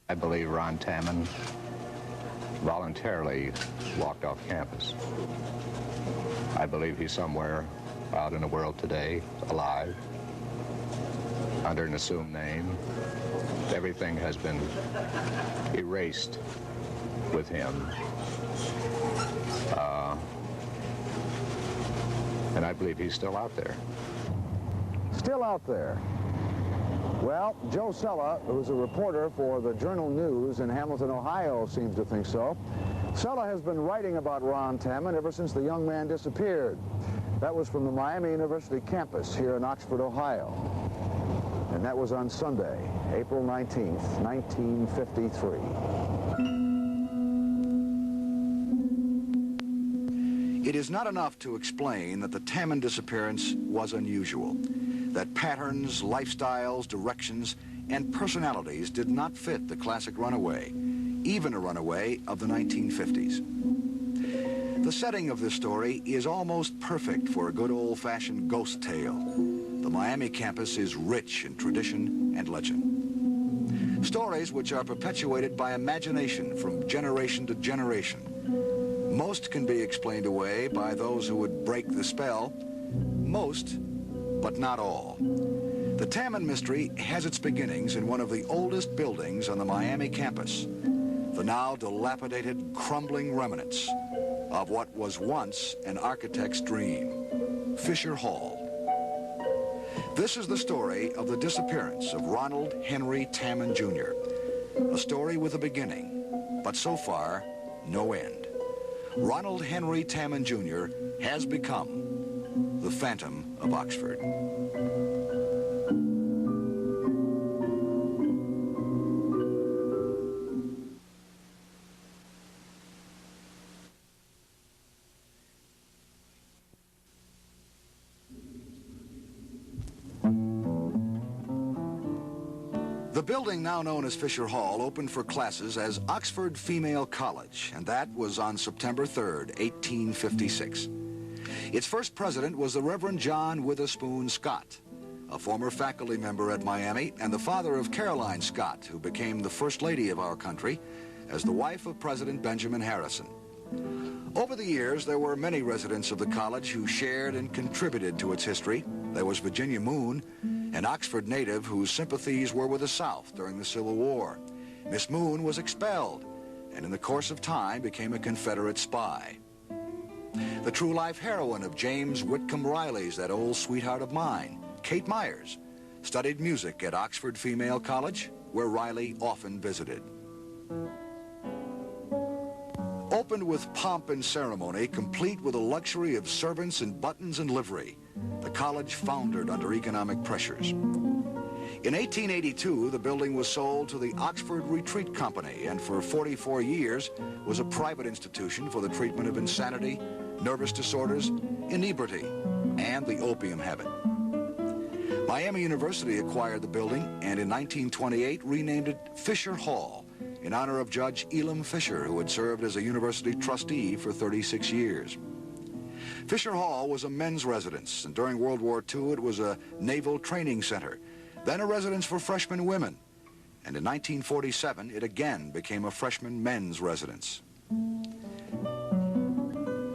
I believe Ron Tammen voluntarily walked off campus. I believe he's somewhere out in the world today, alive, under an assumed name. Everything has been erased with him. And I believe he's still out there. Still out there. Well, Joe Sella, who's a reporter for the Journal News in Hamilton, Ohio, seems to think so. Sella has been writing about Ron Tammen ever since the young man disappeared. That was from the Miami University campus here in Oxford, Ohio. And that was on Sunday, April 19th, 1953. It is not enough to explain that the Tammen disappearance was unusual, that patterns, lifestyles, directions, and personalities did not fit the classic runaway, even a runaway of the 1950s. The setting of this story is almost perfect for a good old-fashioned ghost tale. The Miami campus is rich in tradition and legend. Stories which are perpetuated by imagination from generation to generation. Most can be explained away by those who would break the spell. Most, but not all. The Tammen mystery has its beginnings in one of the oldest buildings on the Miami campus, the now dilapidated, crumbling remnants of what was once an architect's dream, Fisher Hall. This is the story of the disappearance of Ronald Henry Tammen Jr., a story with a beginning, but so far, no end. Ronald Henry Tammen Jr. has become the Phantom of Oxford. The building now known as Fisher Hall opened for classes as Oxford Female College, and that was on September 3rd, 1856. Its first president was the Reverend John Witherspoon Scott, a former faculty member at Miami and the father of Caroline Scott, who became the First Lady of our country as the wife of President Benjamin Harrison. Over the years, there were many residents of the college who shared and contributed to its history. There was Virginia Moon, an Oxford native whose sympathies were with the South during the Civil War. Miss Moon was expelled and in the course of time became a Confederate spy. The true-life heroine of James Whitcomb Riley's That Old Sweetheart of Mine, Kate Myers, studied music at Oxford Female College, where Riley often visited. Opened with pomp and ceremony, complete with a luxury of servants in buttons and livery, the college foundered under economic pressures. In 1882, the building was sold to the Oxford Retreat Company and for 44 years was a private institution for the treatment of insanity, nervous disorders, inebriety, and the opium habit. Miami University acquired the building and in 1928 renamed it Fisher Hall in honor of Judge Elam Fisher, who had served as a university trustee for 36 years. Fisher Hall was a men's residence, and during World War II it was a naval training center, then a residence for freshman women, and in 1947 it again became a freshman men's residence.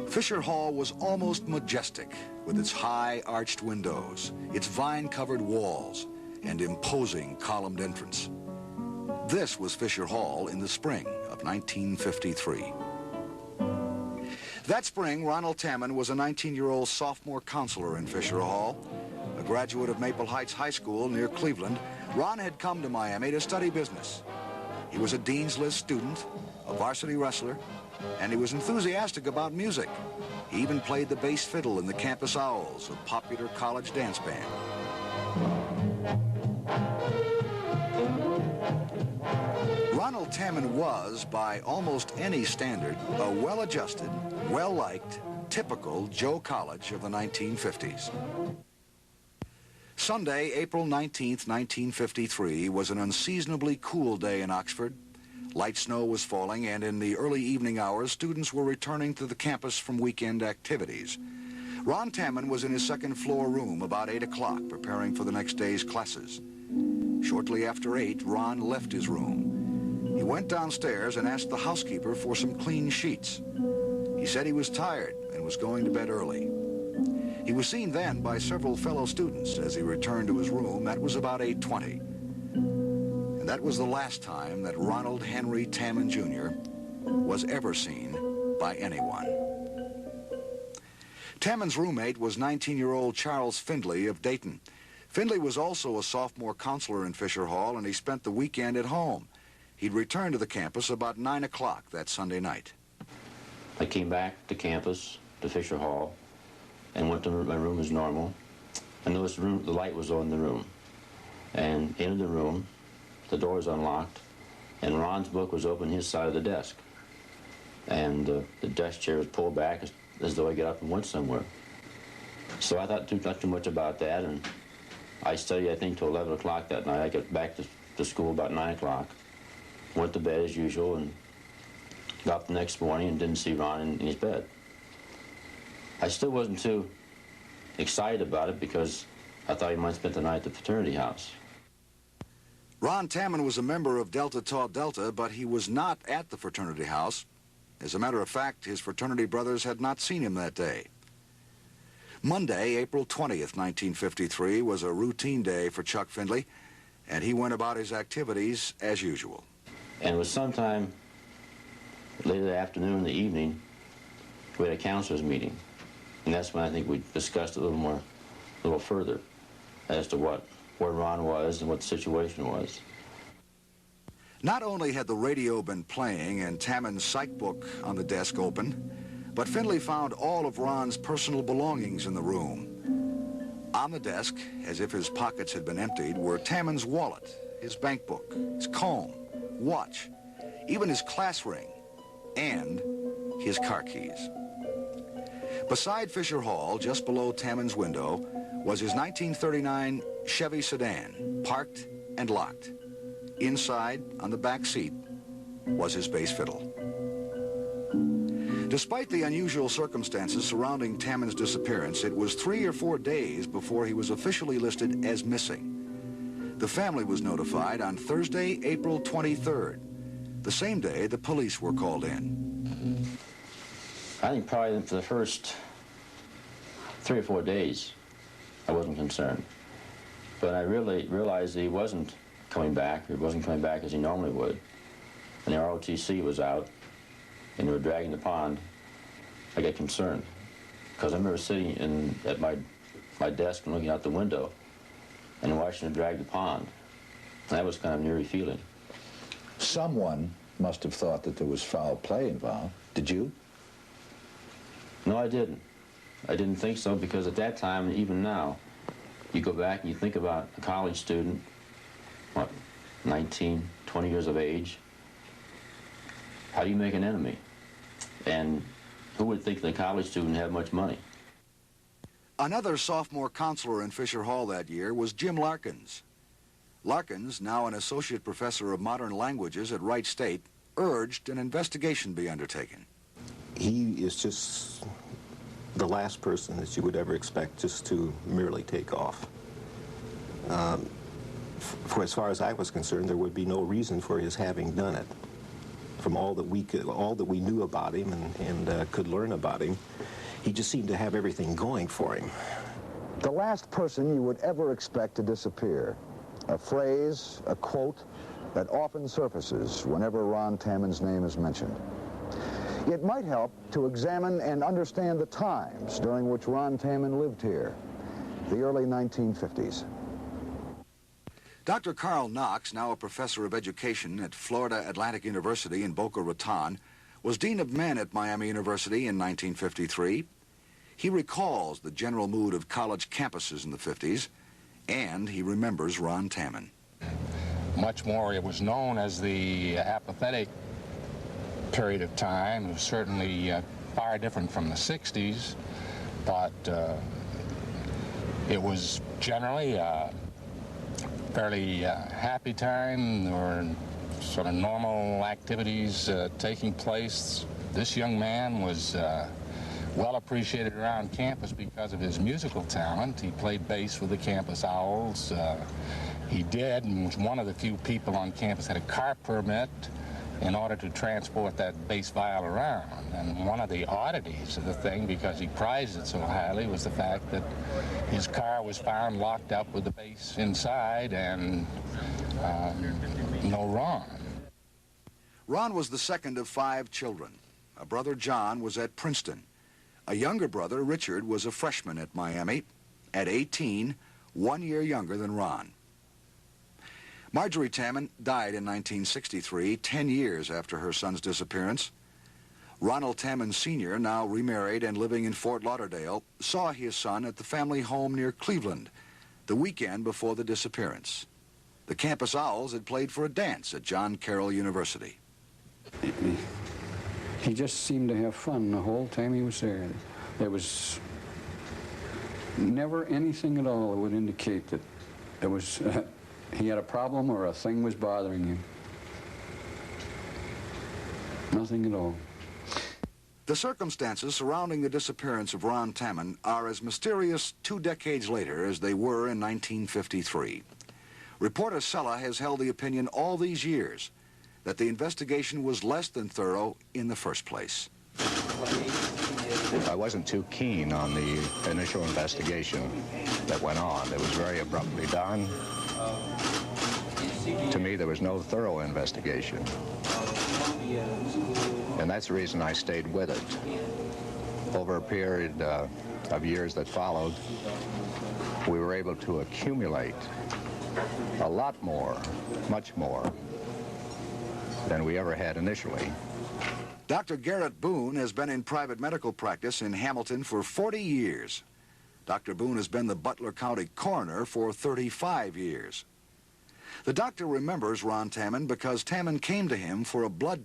Fisher Hall was almost majestic, with its high arched windows, its vine-covered walls, and imposing columned entrance. This was Fisher Hall in the spring of 1953. That spring, Ronald Tammen was a 19-year-old sophomore counselor in Fisher Hall. A graduate of Maple Heights High School near Cleveland, Ron had come to Miami to study business. He was a Dean's List student, a varsity wrestler, and he was enthusiastic about music. He even played the bass fiddle in the Campus Owls, a popular college dance band. Ronald Tammen was, by almost any standard, a well-adjusted, well-liked, typical Joe College of the 1950s. Sunday, April 19th, 1953, was an unseasonably cool day in Oxford. Light snow was falling, and in the early evening hours, students were returning to the campus from weekend activities. Ron Tammen was in his second-floor room about 8 o'clock, preparing for the next day's classes. Shortly after 8, Ron left his room. He went downstairs and asked the housekeeper for some clean sheets. He said he was tired and was going to bed early. He was seen then by several fellow students as he returned to his room. That was about 8:20. And that was the last time that Ronald Henry Tammen Jr. was ever seen by anyone. Tammen's roommate was 19-year-old Charles Findley of Dayton. Findley was also a sophomore counselor in Fisher Hall, and he spent the weekend at home. He'd returned to the campus about 9 o'clock that Sunday night. I came back to campus, to Fisher Hall, and went to my room as normal. I noticed the light was on in the room. And entered the room, the door was unlocked, and Ron's book was open his side of the desk. And the desk chair was pulled back as though I got up and went somewhere. So I thought not too much about that, and I studied, I think, till 11 o'clock that night. I got back to school about 9 o'clock, went to bed as usual, and got up the next morning and didn't see Ron in his bed. I still wasn't too excited about it because I thought he might have spent the night at the fraternity house. Ron Tammen was a member of Delta Tau Delta, but he was not at the fraternity house. As a matter of fact, his fraternity brothers had not seen him that day. Monday, April 20th, 1953, was a routine day for Chuck Findley, and he went about his activities as usual. And it was sometime later that afternoon in the evening, we had a counselor's meeting. And that's when I think we discussed a little further as to where Ron was and what the situation was. Not only had the radio been playing and Tammen's psych book on the desk open, but Findley found all of Ron's personal belongings in the room. On the desk, as if his pockets had been emptied, were Tammen's wallet, his bank book, his comb, watch, even his class ring, and his car keys. Beside Fisher Hall, just below Tammen's window, was his 1939 Chevy sedan, parked and locked. Inside, on the back seat, was his bass fiddle. Despite the unusual circumstances surrounding Tammen's disappearance, it was 3 or 4 days before he was officially listed as missing. The family was notified on Thursday, April 23rd. The same day, the police were called in. I think probably for the first 3 or 4 days, I wasn't concerned. But I really realized that he wasn't coming back. He wasn't coming back as he normally would. And the ROTC was out, and they were dragging the pond. I got concerned, because I remember sitting at my desk and looking out the window and watching them drag the pond. And that was kind of an eerie feeling. Someone must have thought that there was foul play involved. Did you? No, I didn't. I didn't think so, because at that time, and even now, you go back and you think about a college student, what, 19, 20 years of age. How do you make an enemy? And who would think that a college student had much money? Another sophomore counselor in Fisher Hall that year was Jim Larkins. Larkins, now an associate professor of modern languages at Wright State, urged an investigation be undertaken. He is just the last person that you would ever expect just to merely take off. For as far as I was concerned, there would be no reason for his having done it. From all that we knew about him and could learn about him, he just seemed to have everything going for him. The last person you would ever expect to disappear. A phrase, a quote, that often surfaces whenever Ron Tammen's name is mentioned. It might help to examine and understand the times during which Ron Tammen lived here, the early 1950s. Dr. Carl Knox, now a professor of education at Florida Atlantic University in Boca Raton, was dean of men at Miami University in 1953. He recalls the general mood of college campuses in the 50s, and he remembers Ron Tammen. Much more, it was known as the apathetic period of time. It was certainly far different from the 60s, but it was generally fairly happy time. There were sort of normal activities taking place. This young man was well appreciated around campus because of his musical talent. He played bass with the Campus Owls. He did, and was one of the few people on campus that had a car permit in order to transport that bass viol around. And one of the oddities of the thing, because he prized it so highly, was the fact that his car was found locked up with the bass inside and no Ron. Ron was the second of 5 children. A brother, John, was at Princeton. A younger brother, Richard, was a freshman at Miami. At 18, 1 year younger than Ron. Marjorie Tammen died in 1963, 10 years after her son's disappearance. Ronald Tammen Sr., now remarried and living in Fort Lauderdale, saw his son at the family home near Cleveland the weekend before the disappearance. The Campus Owls had played for a dance at John Carroll University. He just seemed to have fun the whole time he was there. There was never anything at all that would indicate that there was he had a problem or a thing was bothering him. Nothing at all. The circumstances surrounding the disappearance of Ron Tammen are as mysterious 2 decades later as they were in 1953. Reporter Sella has held the opinion all these years that the investigation was less than thorough in the first place. I wasn't too keen on the initial investigation that went on. It was very abruptly done. To me, there was no thorough investigation. And that's the reason I stayed with it. Over a period of years that followed, we were able to accumulate a lot more, much more, than we ever had initially. Dr. Garrett Boone has been in private medical practice in Hamilton for 40 years. Dr. Boone has been the Butler County coroner for 35 years. The doctor remembers Ron Tammen because Tammen came to him for a blood